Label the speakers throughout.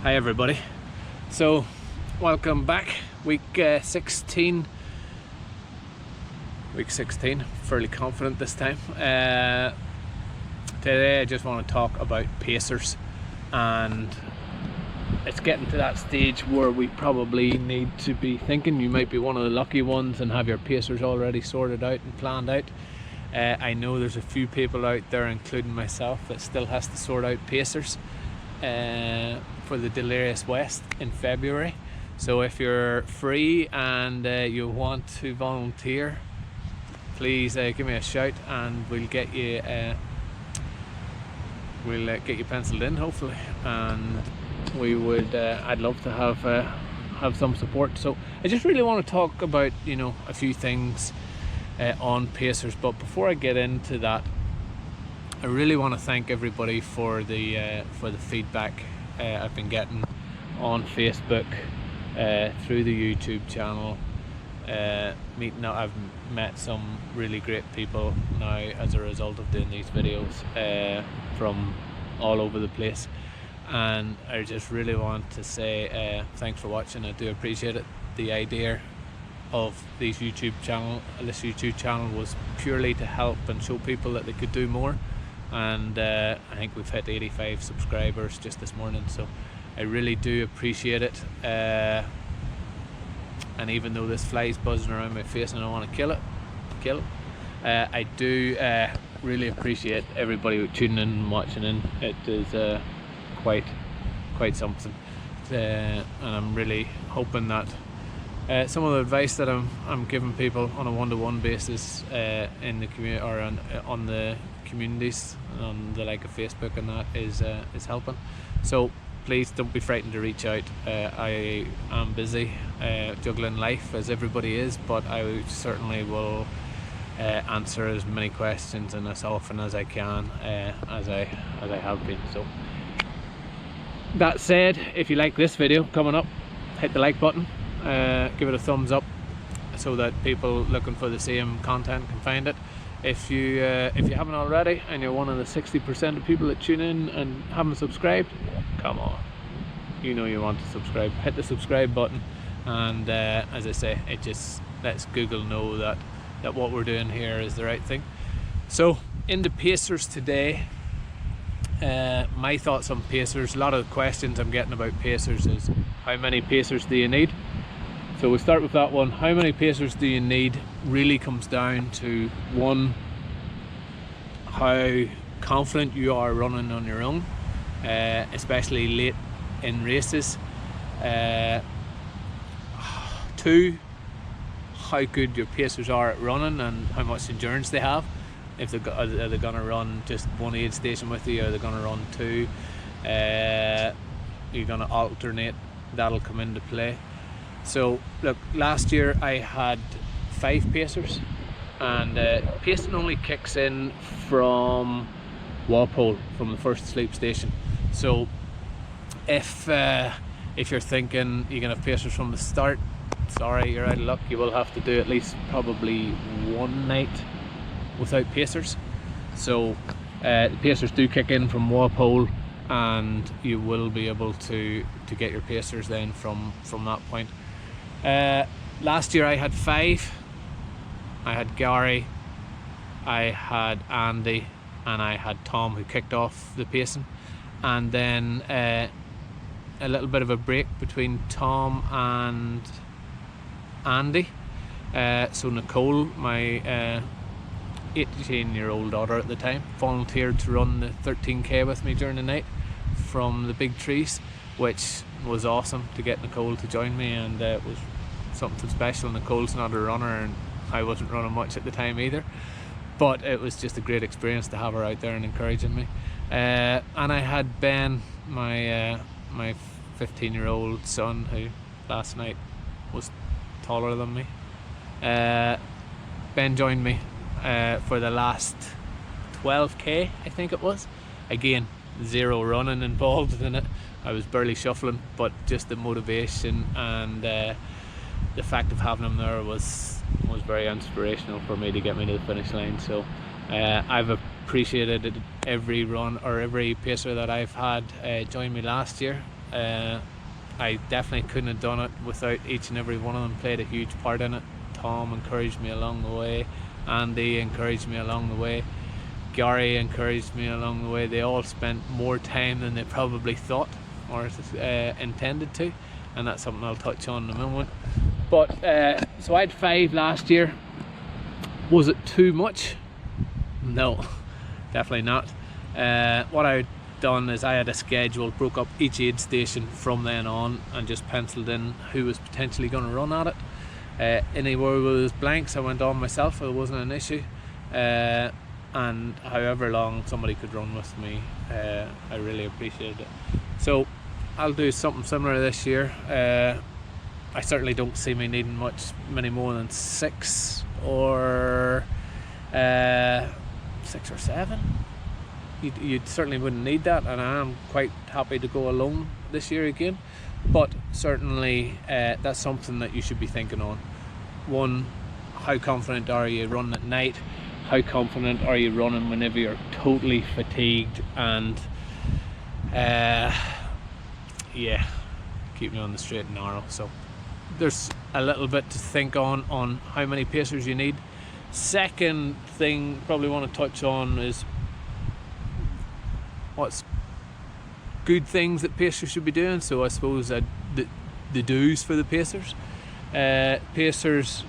Speaker 1: Hi everybody. So welcome back. Week 16. Fairly confident this time. Today I just want to talk about pacers, and it's getting to that stage where we probably need to be thinking. You might be one of the lucky ones and have your pacers already sorted out and planned out. I know there's a few people out there, including myself, that still has to sort out pacers for the Delirious West in February. So if you're free and you want to volunteer, please give me a shout and we'll get you penciled in, hopefully. And we would I'd love to have some support. So I just really want to talk about a few things on pacers, but before I get into that, I really want to thank everybody for the feedback I've been getting on Facebook, through the YouTube channel. I've met some really great people now as a result of doing these videos from all over the place, and I just really want to say thanks for watching. I do appreciate it. The idea of this YouTube channel was purely to help and show people that they could do more, and I think we've hit 85 subscribers just this morning, so I really do appreciate it. And even though this fly's buzzing around my face and I want to kill it, I do really appreciate everybody tuning in and watching in. It is quite something, and I'm really hoping that some of the advice that I'm giving people on a one-to-one basis in the community, or on the communities on the like of Facebook and that, is helping. So please don't be frightened to reach out. I am busy juggling life as everybody is, but I certainly will answer as many questions and as often as I can, as I have been. So that said, if you like this video coming up, hit the like button, give it a thumbs up so that people looking for the same content can find it. If you haven't already and you're one of the 60% of people that tune in and haven't subscribed, come on, you want to subscribe. Hit the subscribe button, and as I say, it just lets Google know that what we're doing here is the right thing. So into pacers today. My thoughts on pacers. A lot of the questions I'm getting about pacers is, how many pacers do you need? So we'll start with that one. How many pacers do you need really comes down to, one, how confident you are running on your own, especially late in races. Two, how good your pacers are at running and how much endurance they have. If are they going to run just one aid station with you, or are they going to run two? You're going to alternate. That'll come into play. So look, last year I had 5 pacers, and pacing only kicks in from Walpole, from the first sleep station. So if you're thinking you can have pacers from the start, sorry, you're out of luck. You will have to do at least probably one night without pacers. So the pacers do kick in from Walpole, and you will be able to get your pacers then from that point. Last year I had 5. I had Gary, I had Andy, and I had Tom, who kicked off the pacing, and then a little bit of a break between Tom and Andy. So Nicole, my 18-year-old daughter at the time, volunteered to run the 13k with me during the night from the big trees, which was awesome to get Nicole to join me, and it was something special. Nicole's not a runner, and I wasn't running much at the time either, but it was just a great experience to have her out there and encouraging me. And I had Ben, my 15-year-old son, who last night was taller than me. Ben joined me for the last 12k, I think it was. Again, zero running involved in it. I was barely shuffling, but just the motivation and the fact of having him there was very inspirational for me to get me to the finish line. So I've appreciated every run, or every pacer that I've had join me last year I definitely couldn't have done it without each and every one of them. Played a huge part in it. Tom encouraged me along the way, Andy encouraged me along the way, Gary encouraged me along the way. They all spent more time than they probably thought or intended to, and that's something I'll touch on in a moment. But so I had 5 last year. Was it too much? No, definitely not. What I'd done is I had a schedule, broke up each aid station from then on, and just penciled in who was potentially going to run at it. Anywhere where there was blanks, I went on myself. It wasn't an issue. And however long somebody could run with me, I really appreciated it. So I'll do something similar this year. I certainly don't see me needing many more than 6 or 7. You certainly wouldn't need that, and I am quite happy to go alone this year again. But certainly that's something that you should be thinking on. One, how confident are you running at night? How confident are you running whenever you're totally fatigued and yeah, keep me on the straight and narrow. So there's a little bit to think on how many pacers you need. Second thing probably want to touch on is what's good things that pacers should be doing. So I suppose the do's for the pacers. Pacers,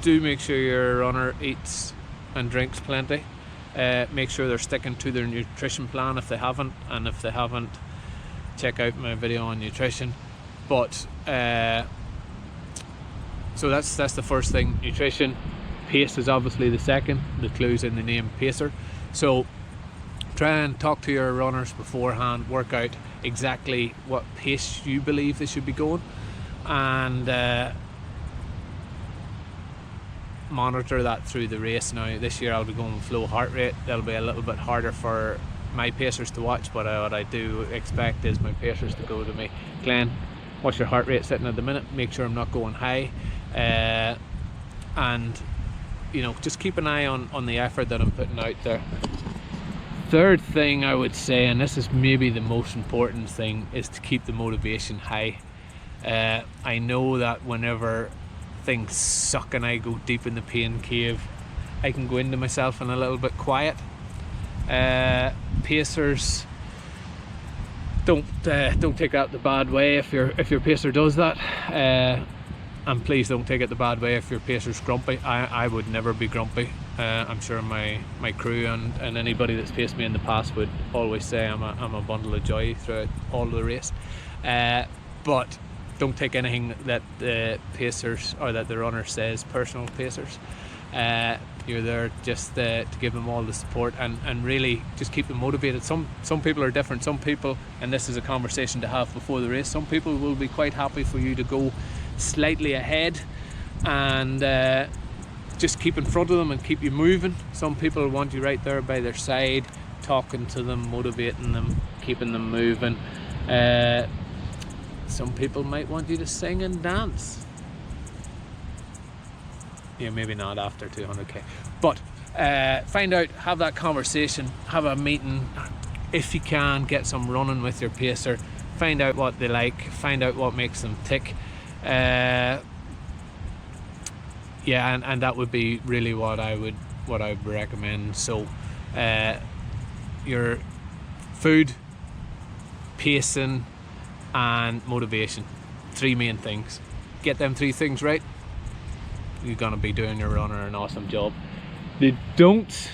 Speaker 1: do make sure your runner eats and drinks plenty. Make sure they're sticking to their nutrition plan if they haven't, and if they haven't, check out my video on nutrition. But so that's the first thing, nutrition. Pace is obviously the second. The clue's in the name, pacer. So try and talk to your runners beforehand, work out exactly what pace you believe they should be going, and monitor that through the race. Now this year I'll be going with flow heart rate. That'll be a little bit harder for my pacers to watch, but what I do expect is my pacers to go to me, Glenn, what's your heart rate sitting at the minute? Make sure I'm not going high, and you know, just keep an eye on the effort that I'm putting out there. Third thing I would say, and this is maybe the most important thing, is to keep the motivation high. I know that whenever things suck and I go deep in the pain cave, I can go into myself and a little bit quiet. Pacers, don't take that the bad way if your pacer does that, and please don't take it the bad way if your pacer's grumpy. I would never be grumpy. I'm sure my crew and anybody that's paced me in the past would always say I'm a bundle of joy throughout all of the race. But don't take anything that the pacers or that the runner says personal. Pacers, you're there just to give them all the support and really just keep them motivated. Some people are different. Some people, and this is a conversation to have before the race, some people will be quite happy for you to go slightly ahead and just keep in front of them and keep you moving. Some people want you right there by their side, talking to them, motivating them, keeping them moving. Some people might want you to sing and dance. Yeah, maybe not after 200k, but find out, have that conversation, have a meeting. If you can, get some running with your pacer, find out what they like, find out what makes them tick. Yeah, and that would be really what I would recommend. So your food, pacing and motivation, 3 main things. Get them 3 things right, you're gonna be doing your runner an awesome job. They don't,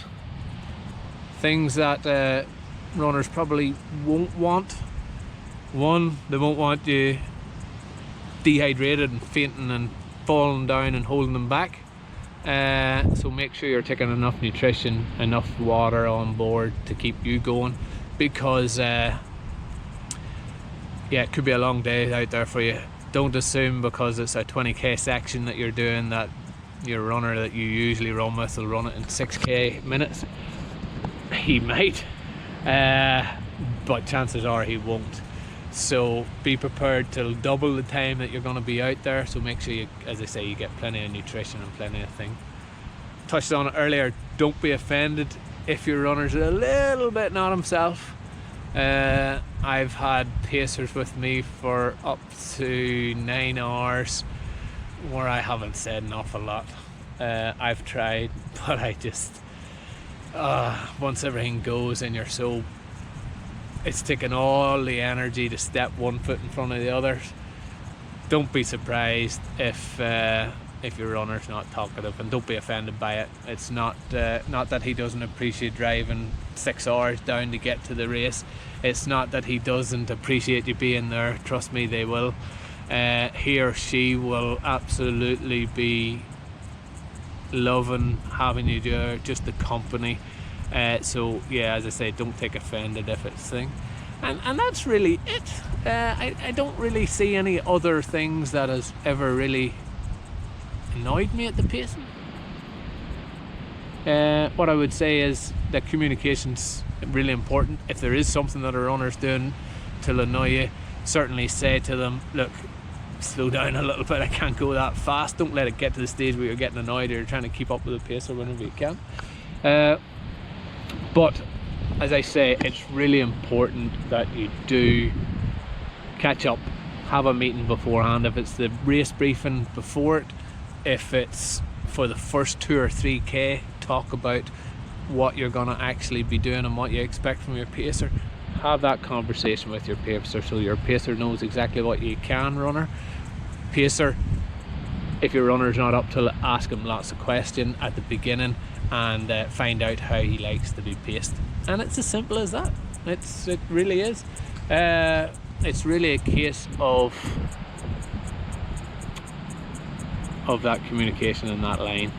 Speaker 1: things that runners probably won't want. One, they won't want you dehydrated and fainting and falling down and holding them back. So make sure you're taking enough nutrition, enough water on board to keep you going, because yeah, it could be a long day out there for you. Don't assume because it's a 20k section that you're doing that your runner that you usually run with will run it in 6k minutes. He might, but chances are he won't. So be prepared to double the time that you're going to be out there. So make sure you, as I say, you get plenty of nutrition and plenty of things. Touched on it earlier, don't be offended if your runner's a little bit not himself I've had pacers with me for up to 9 hours where I haven't said an awful lot. I've tried, but I just once everything goes and it's taking all the energy to step one foot in front of the others. Don't be surprised if your runner's not talkative, and don't be offended by it. It's not that he doesn't appreciate driving 6 hours down to get to the race. It's not that he doesn't appreciate you being there. Trust me, they will. He or she will absolutely be loving having you there, just the company. So yeah, as I say, don't take offended if it's a thing. And that's really it. I don't really see any other things that has ever really annoyed me at the pacing. What I would say is that communication's really important. If there is something that a runner's doing to annoy you, certainly say to them, look, slow down a little bit, I can't go that fast. Don't let it get to the stage where you're getting annoyed or you're trying to keep up with the pacer whenever you can. But as I say, it's really important that you do catch up, have a meeting beforehand. If it's the race briefing before it, if it's for the first 2 or 3k, talk about what you're going to actually be doing and what you expect from your pacer. Have that conversation with your pacer so your pacer knows exactly what you can runner. Pacer, if your runner's not up to it, ask him lots of questions at the beginning and find out how he likes to be paced. And it's as simple as that. It really is. It's really a case of that communication in that line.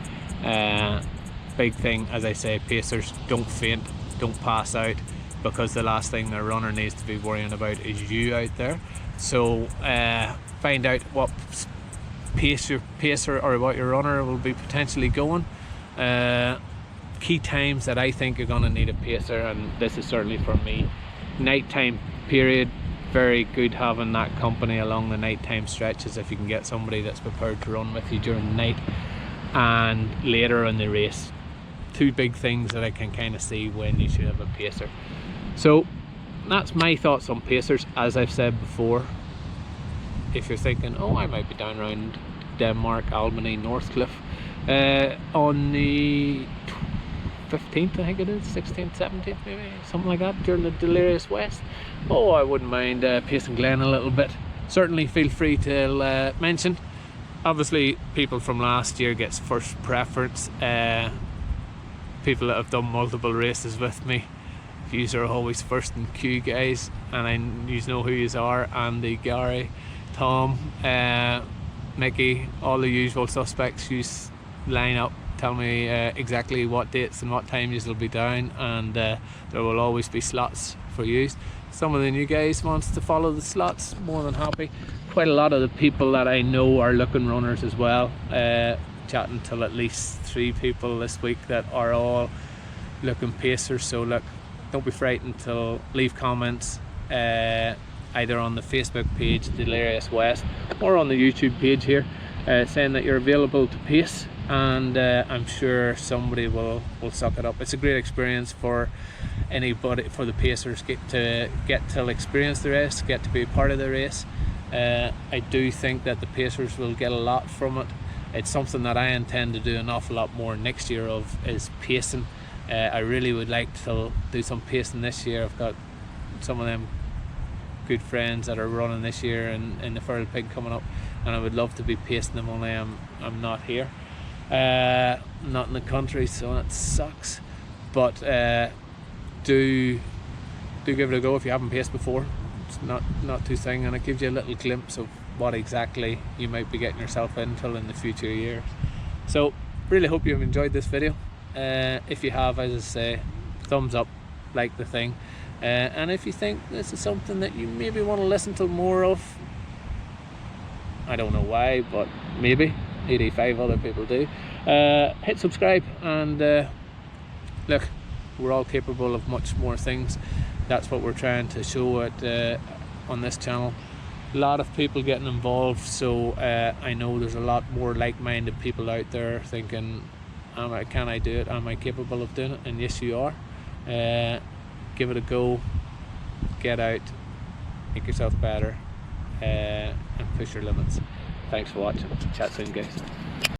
Speaker 1: Big thing, as I say, pacers, don't faint, don't pass out, because the last thing their runner needs to be worrying about is you out there. So find out what pacer or what your runner will be potentially going. Key times that I think you're going to need a pacer, and this is certainly for me, nighttime period. Very good having that company along the nighttime stretches if you can get somebody that's prepared to run with you during the night, and later in the race. Two big things that I can kind of see when you should have a pacer. So that's my thoughts on pacers. As I've said before, if you're thinking, oh, I might be down around Denmark, Albany, Northcliffe on the 15th, I think it is, 16th, 17th maybe, something like that, during the Delirious West, oh, I wouldn't mind pacing Glen a little bit. Certainly feel free to mention. Obviously people from last year gets first preference. People that have done multiple races with me, yous are always first in queue, guys, and yous know who yous are. Andy, Gary, Tom, Mickey, all the usual suspects. Yous line up, tell me exactly what dates and what time yous will be down, and there will always be slots for yous. Some of the new guys wants to follow the slots, more than happy. Quite a lot of the people that I know are looking runners as well. Chatting to at least 3 people this week that are all looking pacers. So look, don't be frightened to leave comments either on the Facebook page Delirious West or on the YouTube page here, saying that you're available to pace, and I'm sure somebody will suck it up. It's a great experience for anybody, for the pacers, get to experience the race, get to be a part of the race. I do think that the pacers will get a lot from it. It's something that I intend to do an awful lot more next year is pacing. I really would like to do some pacing this year. I've got some of them good friends that are running this year in the Feral Pig coming up, and I would love to be pacing them, only I'm not here, not in the country, so that sucks. But do give it a go if you haven't paced before. It's not too thing, and it gives you a little glimpse of what exactly you might be getting yourself into in the future years. So really hope you've enjoyed this video. If you have, as I say, thumbs up, like the thing, and if you think this is something that you maybe want to listen to more of, I don't know why, but maybe 85 other people do, hit subscribe, and look, we're all capable of much more things. That's what we're trying to show on this channel. A lot of people getting involved, so I know there's a lot more like-minded people out there thinking, can I do it? Am I capable of doing it? And yes, you are. Give it a go. get out, make yourself better, and push your limits. Thanks for watching. Chat soon, guys.